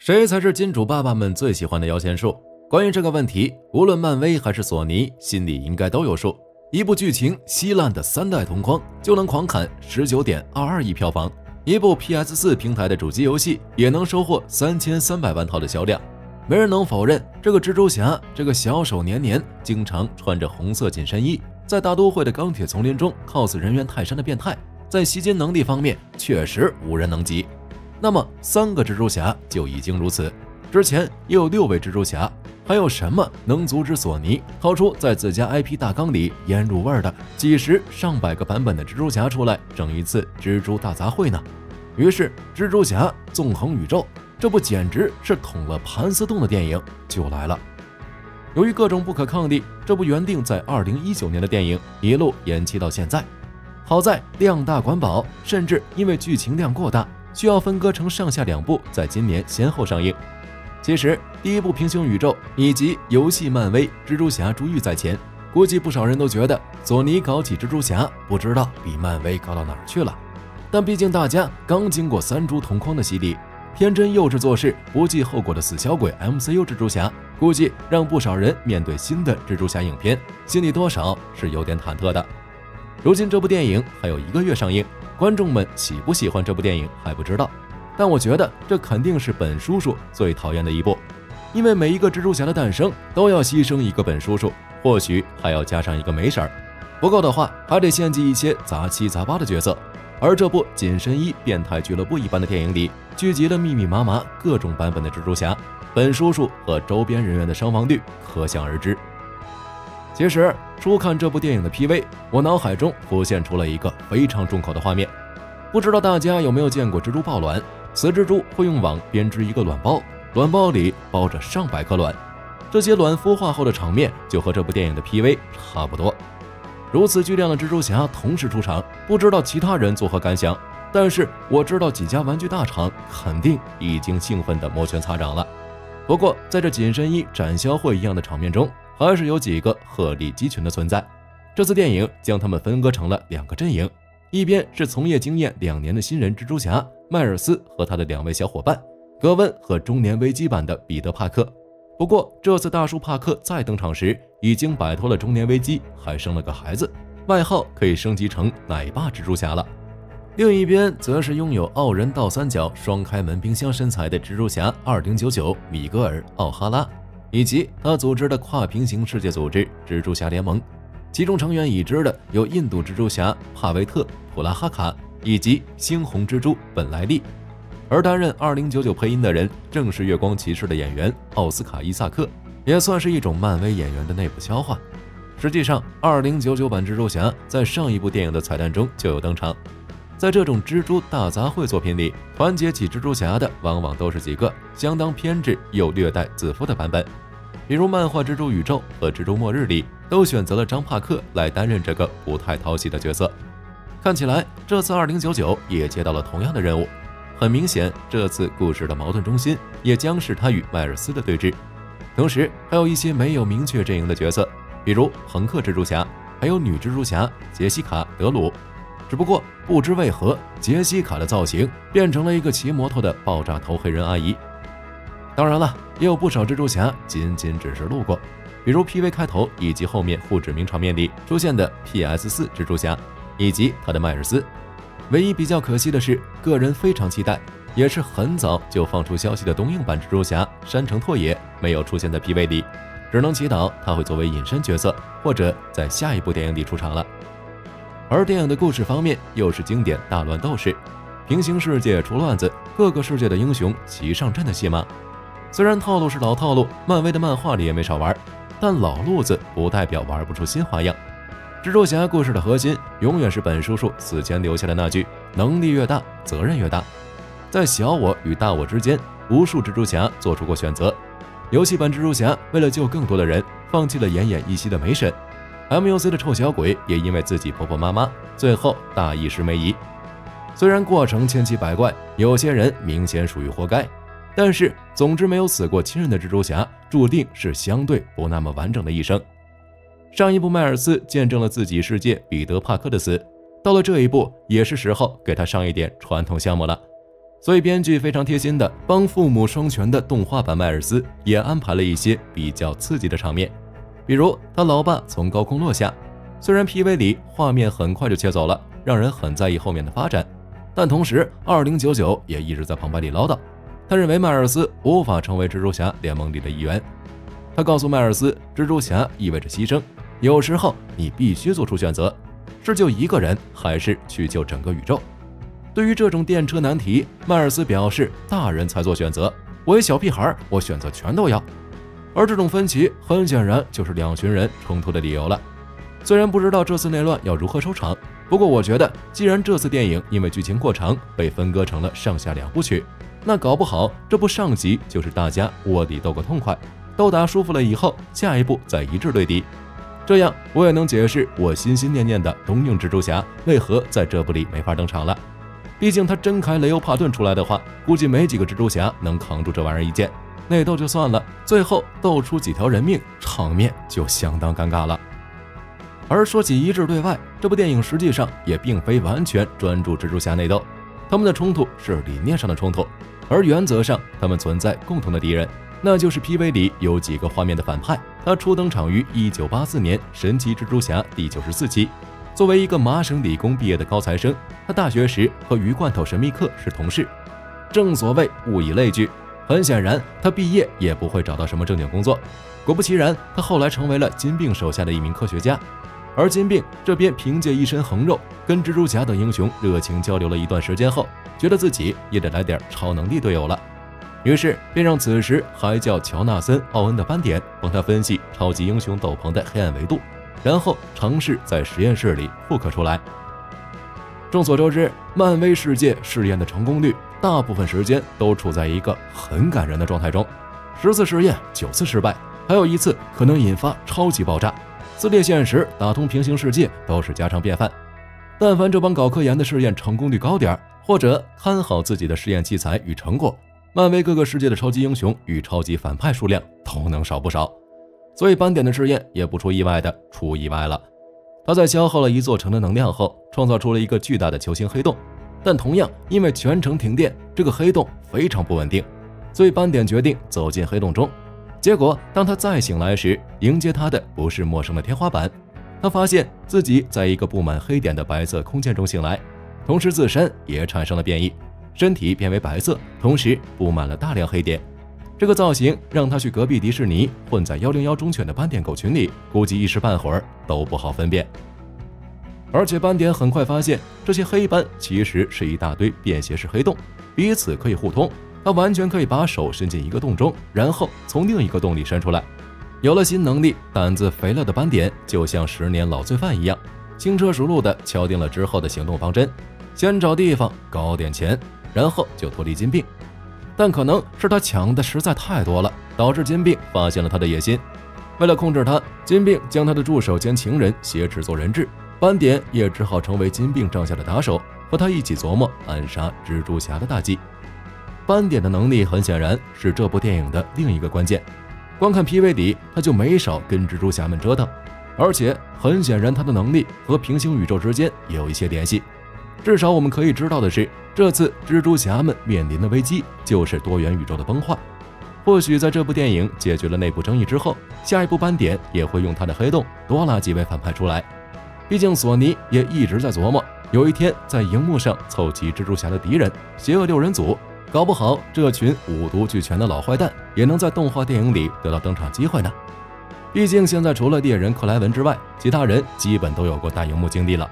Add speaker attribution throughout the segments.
Speaker 1: 谁才是金主爸爸们最喜欢的摇钱树？关于这个问题，无论漫威还是索尼，心里应该都有数。一部剧情稀烂的3代同框就能狂砍19.22亿票房，一部 PS4 平台的主机游戏也能收获3300万套的销量。没人能否认，这个蜘蛛侠这个小手黏黏、经常穿着红色紧身衣，在大都会的钢铁丛林中 cos 人猿泰山的变态，在吸金能力方面确实无人能及。那么3个蜘蛛侠就已经如此，之前也有6位蜘蛛侠，还有什么能阻止索尼掏出在自家 IP 大纲里腌入味的几十上百个版本的蜘蛛侠出来整一次蜘蛛大杂烩呢？于是蜘蛛侠纵横宇宙这部简直是捅了盘丝洞的电影就来了。由于各种不可抗力，这部原定在2019年的电影一路延期到现在。好在量大管饱，甚至因为剧情量过大，需要分割成上下2部，在今年先后上映。其实第一部平行宇宙以及游戏漫威蜘蛛侠珠玉在前，估计不少人都觉得索尼搞起蜘蛛侠不知道比漫威搞到哪儿去了。但毕竟大家刚经过3蛛同框的洗礼，天真幼稚做事不计后果的死小鬼 MCU 蜘蛛侠，估计让不少人面对新的蜘蛛侠影片，心里多少是有点忐忑的。如今这部电影还有1个月上映，观众们喜不喜欢这部电影还不知道，但我觉得这肯定是本叔叔最讨厌的一部，因为每一个蜘蛛侠的诞生都要牺牲一个本叔叔，或许还要加上一个梅婶儿，不够的话还得献祭一些杂七杂八的角色。而这部紧身衣变态俱乐部一般的电影里，聚集了密密麻麻各种版本的蜘蛛侠，本叔叔和周边人员的伤亡率可想而知。其实初看这部电影的 PV， 我脑海中浮现出了一个非常重口的画面。不知道大家有没有见过蜘蛛抱卵？雌蜘蛛会用网编织一个卵包，卵包里包着上百颗卵，这些卵孵化后的场面就和这部电影的 PV 差不多。如此巨量的蜘蛛侠同时出场，不知道其他人作何感想，但是我知道几家玩具大厂肯定已经兴奋地摩拳擦掌了。不过在这紧身衣展销会一样的场面中，还是有几个鹤立鸡群的存在。这次电影将他们分割成了2个阵营，一边是从业经验2年的新人蜘蛛侠迈尔斯和他的2位小伙伴格温和中年危机版的彼得帕克。不过这次大叔帕克再登场时已经摆脱了中年危机，还生了个孩子，外号可以升级成奶爸蜘蛛侠了。另一边则是拥有傲人倒三角双开门冰箱身材的蜘蛛侠2099米格尔·奥哈拉，以及他组织的跨平行世界组织蜘蛛侠联盟，其中成员已知的有印度蜘蛛侠帕维特·普拉哈卡以及猩红蜘蛛本莱利。而担任2099配音的人正是月光骑士的演员奥斯卡·伊萨克，也算是一种漫威演员的内部消化。实际上2099版蜘蛛侠在上一部电影的彩蛋中就有登场。在这种蜘蛛大杂烩作品里，团结起蜘蛛侠的往往都是几个相当偏执又略带自负的版本，比如漫画蜘蛛宇宙和蜘蛛末日里都选择了张帕克来担任这个不太讨喜的角色。看起来这次2099也接到了同样的任务，很明显这次故事的矛盾中心也将是他与迈尔斯的对峙，同时还有一些没有明确阵营的角色，比如朋克蜘蛛侠，还有女蜘蛛侠杰西卡·德鲁。只不过不知为何，杰西卡的造型变成了一个骑摩托的爆炸头黑人阿姨。当然了，也有不少蜘蛛侠仅只是路过，比如 PV 开头以及后面互指名场面里出现的 PS4 蜘蛛侠以及他的迈尔斯。唯一比较可惜的是，个人非常期待，也是很早就放出消息的东映版蜘蛛侠山城拓也没有出现在 PV 里，只能祈祷他会作为隐身角色，或者在下一部电影里出场了。而电影的故事方面又是经典大乱斗式，平行世界出乱子，各个世界的英雄齐上阵的戏码。虽然套路是老套路，漫威的漫画里也没少玩，但老路子不代表玩不出新花样。蜘蛛侠故事的核心永远是本叔叔死前留下的那句：能力越大，责任越大。在小我与大我之间，无数蜘蛛侠做出过选择。游戏版蜘蛛侠为了救更多的人，放弃了奄奄一息的梅婶。MUC 的臭小鬼也因为自己婆婆妈妈，最后大意失梅姨。虽然过程千奇百怪，有些人明显属于活该，但是总之没有死过亲人的蜘蛛侠，注定是相对不那么完整的一生。上一部迈尔斯见证了自己世界彼得帕克的死，到了这一步也是时候给他上一点传统项目了。所以编剧非常贴心的帮父母双全的动画版迈尔斯也安排了一些比较刺激的场面，比如他老爸从高空落下，虽然 PV 里画面很快就切走了，让人很在意后面的发展，但同时2099也一直在旁白里唠叨，他认为迈尔斯无法成为蜘蛛侠联盟里的一员。他告诉迈尔斯，蜘蛛侠意味着牺牲，有时候你必须做出选择，是救一个人还是去救整个宇宙。对于这种电车难题，迈尔斯表示大人才做选择，我一小屁孩，我选择全都要。而这种分歧很显然就是两群人冲突的理由了。虽然不知道这次内乱要如何收场，不过我觉得既然这次电影因为剧情过长被分割成了上下两部曲，那搞不好这部上集就是大家卧底斗个痛快，斗打舒服了以后，下一步再一致对敌。这样我也能解释我心心念念的东映蜘蛛侠为何在这部里没法登场了。毕竟他真开雷欧帕顿出来的话，估计没几个蜘蛛侠能扛住这玩意儿一剑，内斗就算了，最后斗出几条人命，场面就相当尴尬了。而说起一致对外，这部电影实际上也并非完全专注蜘蛛侠内斗，他们的冲突是理念上的冲突，而原则上他们存在共同的敌人，那就是 PV 里有几个画面的反派。他初登场于1984年神奇蜘蛛侠第94期，作为一个麻省理工毕业的高材生，他大学时和鱼罐头神秘客是同事。正所谓物以类聚，很显然他毕业也不会找到什么正经工作。果不其然，他后来成为了金并手下的一名科学家。而金并这边凭借一身横肉，跟蜘蛛侠等英雄热情交流了一段时间后，觉得自己也得来点超能力队友了，于是便让此时还叫乔纳森·奥恩的斑点帮他分析超级英雄斗篷的黑暗维度，然后尝试在实验室里复刻出来。众所周知，漫威世界试验的成功率大部分时间都处在一个很感人的状态中，10次试验9次失败，还有1次可能引发超级爆炸，撕裂现实打通平行世界都是家常便饭。但凡这帮搞科研的试验成功率高点，或者看好自己的实验器材与成果，漫威各个世界的超级英雄与超级反派数量都能少不少。所以斑点的试验也不出意外的出意外了，他在消耗了一座城的能量后，创造出了一个巨大的球形黑洞，但同样因为全城停电，这个黑洞非常不稳定，所以斑点决定走进黑洞中。结果当他再醒来时，迎接他的不是陌生的天花板，他发现自己在一个布满黑点的白色空间中醒来，同时自身也产生了变异，身体变为白色，同时布满了大量黑点。这个造型让他去隔壁迪士尼混在101忠犬的斑点狗群里，估计一时半会儿都不好分辨。而且斑点很快发现，这些黑斑其实是一大堆便携式黑洞，彼此可以互通，他完全可以把手伸进一个洞中，然后从另一个洞里伸出来。有了新能力，胆子肥了的斑点就像10年老罪犯一样，轻车熟路地敲定了之后的行动方针，先找地方搞点钱，然后就脱离金并。但可能是他抢的实在太多了，导致金并发现了他的野心。为了控制他，金并将他的助手兼情人挟持做人质，斑点也只好成为金并帐下的打手，和他一起琢磨暗杀蜘蛛侠的大计。斑点的能力很显然是这部电影的另一个关键，光看 PV 里他就没少跟蜘蛛侠们折腾，而且很显然他的能力和平行宇宙之间也有一些联系。至少我们可以知道的是，这次蜘蛛侠们面临的危机就是多元宇宙的崩坏。或许在这部电影解决了内部争议之后，下一部斑点也会用他的黑洞多拉几位反派出来。毕竟索尼也一直在琢磨，有一天在荧幕上凑齐蜘蛛侠的敌人邪恶6人组，搞不好这群五毒俱全的老坏蛋也能在动画电影里得到登场机会呢。毕竟现在除了猎人克莱文之外，其他人基本都有过大荧幕经历了。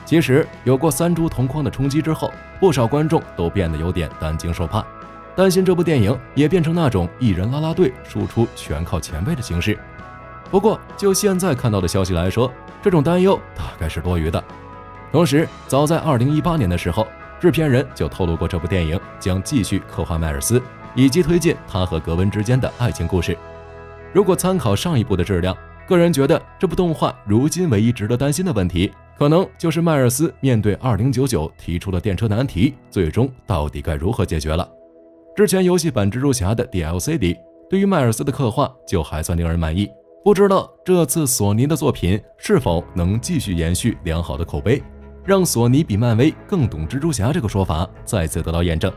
Speaker 1: 其实有过3株同框的冲击之后，不少观众都变得有点担惊受怕，担心这部电影也变成那种一人啦啦队输出全靠前辈的形式。不过就现在看到的消息来说，这种担忧大概是多余的。同时早在2018年的时候，制片人就透露过这部电影将继续刻画迈尔斯，以及推进他和格温之间的爱情故事。如果参考上一部的质量，个人觉得这部动画如今唯一值得担心的问题，可能就是迈尔斯面对2099提出的电车难题，最终到底该如何解决了。之前游戏版蜘蛛侠的 DLC 里，对于迈尔斯的刻画就还算令人满意，不知道这次索尼的作品是否能继续延续良好的口碑。让索尼比漫威更懂蜘蛛侠这个说法再次得到验证。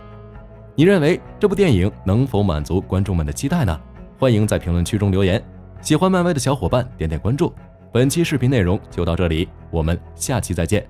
Speaker 1: 你认为这部电影能否满足观众们的期待呢？欢迎在评论区中留言。喜欢漫威的小伙伴点点关注。本期视频内容就到这里，我们下期再见。